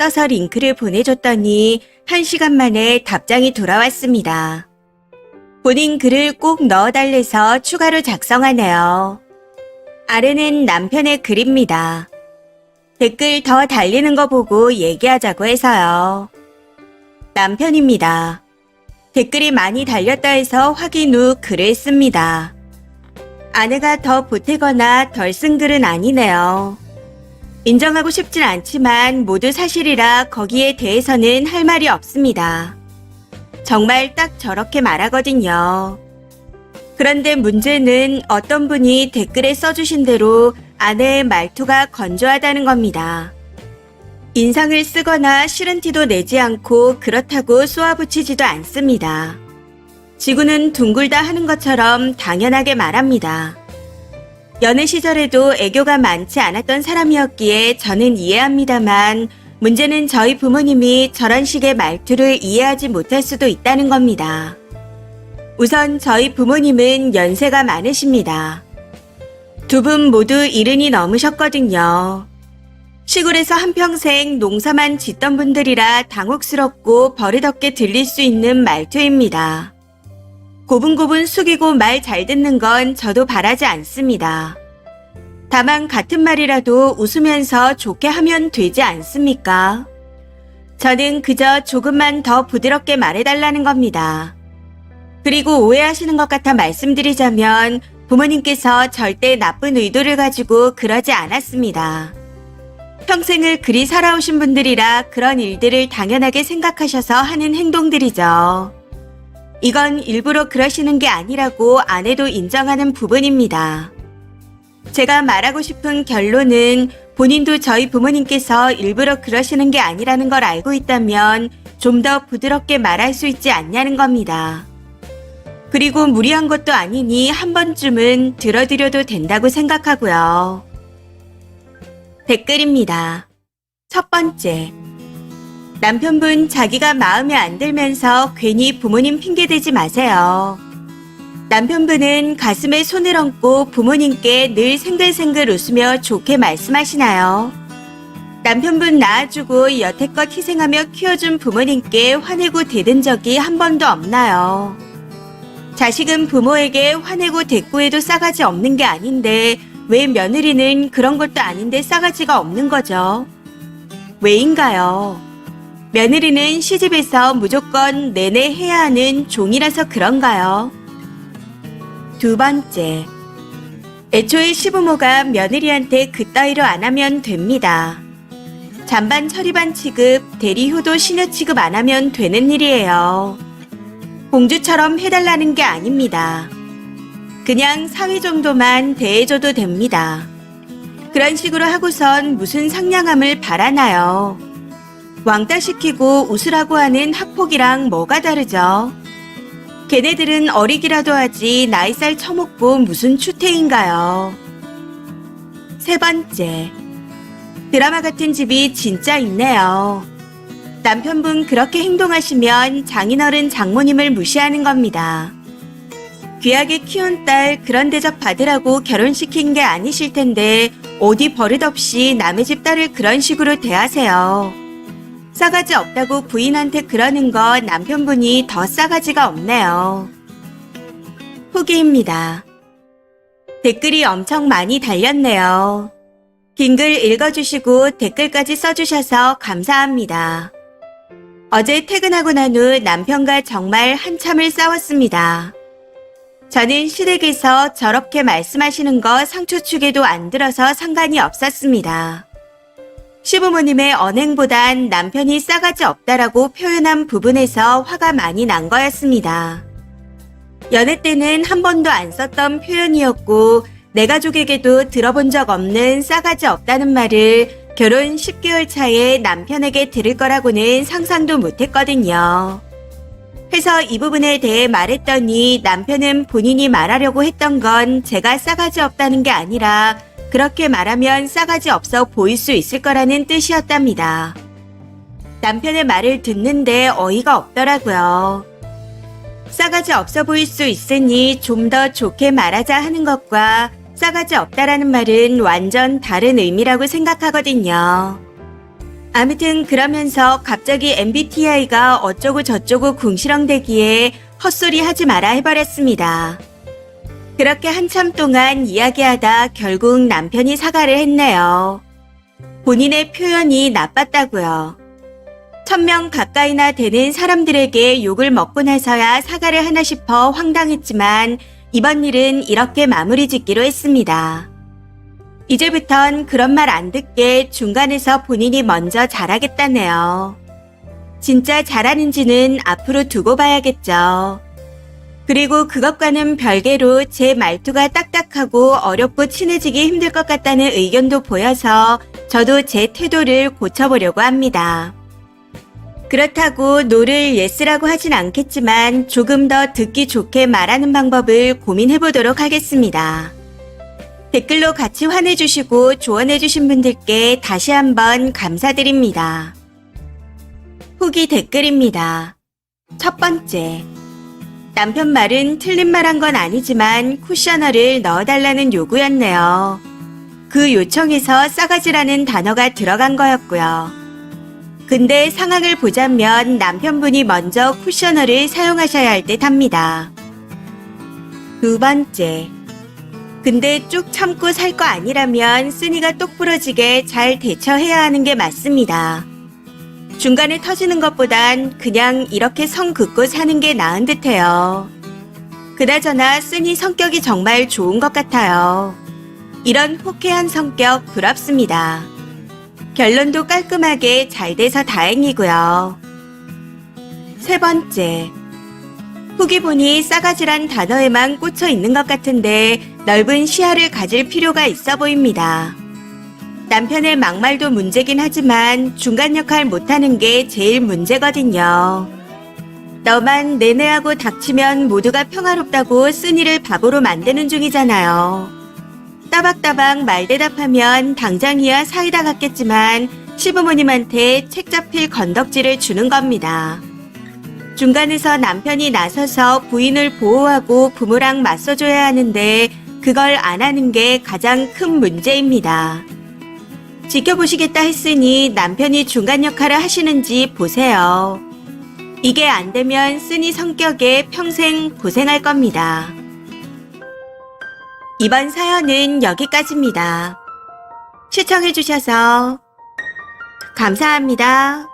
써서 링크를 보내줬더니 1시간 만에 답장이 돌아왔습니다. 본인 글을 꼭 넣어달래서 추가로 작성하네요. 아래는 남편의 글입니다. 댓글 더 달리는 거 보고 얘기하자고 해서요. 남편입니다. 댓글이 많이 달렸다 해서 확인 후 글을 씁니다. 아내가 더 보태거나 덜 쓴 글은 아니네요. 인정하고 싶진 않지만 모두 사실이라 거기에 대해서는 할 말이 없습니다. 정말 딱 저렇게 말하거든요. 그런데 문제는 어떤 분이 댓글에 써주신 대로 아내의 말투가 건조하다는 겁니다. 인상을 쓰거나 싫은 티도 내지 않고 그렇다고 쏘아붙이지도 않습니다. 지구는 둥글다 하는 것처럼 당연하게 말합니다. 연애 시절에도 애교가 많지 않았던 사람이었기에 저는 이해합니다만 문제는 저희 부모님이 저런 식의 말투를 이해하지 못할 수도 있다는 겁니다. 우선 저희 부모님은 연세가 많으십니다. 두 분 모두 70이 넘으셨거든요. 시골에서 한평생 농사만 짓던 분들이라 당혹스럽고 버릇없게 들릴 수 있는 말투입니다. 고분고분 숙이고 말 잘 듣는 건 저도 바라지 않습니다. 다만 같은 말이라도 웃으면서 좋게 하면 되지 않습니까? 저는 그저 조금만 더 부드럽게 말해달라는 겁니다. 그리고 오해하시는 것 같아 말씀드리자면 부모님께서 절대 나쁜 의도를 가지고 그러지 않았습니다. 평생을 그리 살아오신 분들이라 그런 일들을 당연하게 생각하셔서 하는 행동들이죠. 이건 일부러 그러시는 게 아니라고 아내도 인정하는 부분입니다. 제가 말하고 싶은 결론은 본인도 저희 부모님께서 일부러 그러시는 게 아니라는 걸 알고 있다면 좀 더 부드럽게 말할 수 있지 않냐는 겁니다. 그리고 무리한 것도 아니니 한 번쯤은 들어드려도 된다고 생각하고요. 댓글입니다. 첫 번째. 남편분 자기가 마음에 안 들면서 괜히 부모님 핑계대지 마세요. 남편분은 가슴에 손을 얹고 부모님께 늘 생글생글 웃으며 좋게 말씀하시나요? 남편분 낳아주고 여태껏 희생하며 키워준 부모님께 화내고 대든 적이 한 번도 없나요? 자식은 부모에게 화내고 대꾸해도 싸가지 없는 게 아닌데 왜 며느리는 그런 것도 아닌데 싸가지가 없는 거죠? 왜인가요? 며느리는 시집에서 무조건 내내 해야 하는 종이라서 그런가요? 두 번째, 애초에 시부모가 며느리한테 그따위로 안 하면 됩니다. 잔반 처리반 취급, 대리효도 시녀 취급 안 하면 되는 일이에요. 공주처럼 해달라는 게 아닙니다. 그냥 사위 정도만 대해줘도 됩니다. 그런 식으로 하고선 무슨 상냥함을 바라나요? 왕따 시키고 웃으라고 하는 학폭이랑 뭐가 다르죠? 걔네들은 어리기라도 하지 나이살 처먹고 무슨 추태인가요? 세 번째, 드라마 같은 집이 진짜 있네요. 남편분 그렇게 행동하시면 장인어른 장모님을 무시하는 겁니다. 귀하게 키운 딸 그런 대접 받으라고 결혼시킨 게 아니실 텐데 어디 버릇없이 남의 집 딸을 그런 식으로 대하세요. 싸가지 없다고 부인한테 그러는 거 남편분이 더 싸가지가 없네요. 후기입니다. 댓글이 엄청 많이 달렸네요. 긴 글 읽어주시고 댓글까지 써주셔서 감사합니다. 어제 퇴근하고 난 후 남편과 정말 한참을 싸웠습니다. 저는 시댁에서 저렇게 말씀하시는 거 상처축에도 안 들어서 상관이 없었습니다. 시부모님의 언행보단 남편이 싸가지 없다라고 표현한 부분에서 화가 많이 난 거였습니다. 연애 때는 한 번도 안 썼던 표현이었고 내 가족에게도 들어본 적 없는 싸가지 없다는 말을 결혼 10개월 차에 남편에게 들을 거라고는 상상도 못했거든요. 해서 이 부분에 대해 말했더니 남편은 본인이 말하려고 했던 건 제가 싸가지 없다는 게 아니라 그렇게 말하면 싸가지 없어 보일 수 있을 거라는 뜻이었답니다. 남편의 말을 듣는데 어이가 없더라고요. 싸가지 없어 보일 수 있으니 좀 더 좋게 말하자 하는 것과 싸가지 없다라는 말은 완전 다른 의미라고 생각하거든요. 아무튼 그러면서 갑자기 MBTI가 어쩌고 저쩌고 궁시렁대기에 헛소리 하지 마라 해버렸습니다. 그렇게 한참 동안 이야기하다 결국 남편이 사과를 했네요. 본인의 표현이 나빴다고요. 1000명 가까이나 되는 사람들에게 욕을 먹고 나서야 사과를 하나 싶어 황당했지만 이번 일은 이렇게 마무리 짓기로 했습니다. 이제부턴 그런 말 안 듣게 중간에서 본인이 먼저 잘하겠다네요. 진짜 잘하는지는 앞으로 두고 봐야겠죠. 그리고 그것과는 별개로 제 말투가 딱딱하고 어렵고 친해지기 힘들 것 같다는 의견도 보여서 저도 제 태도를 고쳐보려고 합니다. 그렇다고 노를 예스라고 하진 않겠지만 조금 더 듣기 좋게 말하는 방법을 고민해보도록 하겠습니다. 댓글로 같이 환해주시고 조언해주신 분들께 다시 한번 감사드립니다. 후기 댓글입니다. 첫 번째. 남편 말은 틀린 말 한 건 아니지만 쿠셔너를 넣어달라는 요구였네요. 그 요청에서 싸가지라는 단어가 들어간 거였고요. 근데 상황을 보자면 남편분이 먼저 쿠셔너를 사용하셔야 할 듯 합니다. 두 번째. 근데 쭉 참고 살 거 아니라면 쓰니가 똑 부러지게 잘 대처해야 하는 게 맞습니다. 중간에 터지는 것보단 그냥 이렇게 성 긋고 사는 게 나은 듯해요. 그나저나 쓰니 성격이 정말 좋은 것 같아요. 이런 호쾌한 성격 부럽습니다. 결론도 깔끔하게 잘 돼서 다행이고요. 세 번째. 후기 보니 싸가지란 단어에만 꽂혀 있는 것 같은데 넓은 시야를 가질 필요가 있어 보입니다. 남편의 막말도 문제긴 하지만 중간 역할 못하는 게 제일 문제거든요. 너만 내내하고 닥치면 모두가 평화롭다고 쓰니를 바보로 만드는 중이잖아요. 따박따박 말대답하면 당장이야 사이다 같겠지만 시부모님한테 책 잡힐 건덕지를 주는 겁니다. 중간에서 남편이 나서서 부인을 보호하고 부모랑 맞서줘야 하는데 그걸 안 하는 게 가장 큰 문제입니다. 지켜보시겠다 했으니 남편이 중간 역할을 하시는지 보세요. 이게 안 되면 쓰니 성격에 평생 고생할 겁니다. 이번 사연은 여기까지입니다. 시청해주셔서 감사합니다.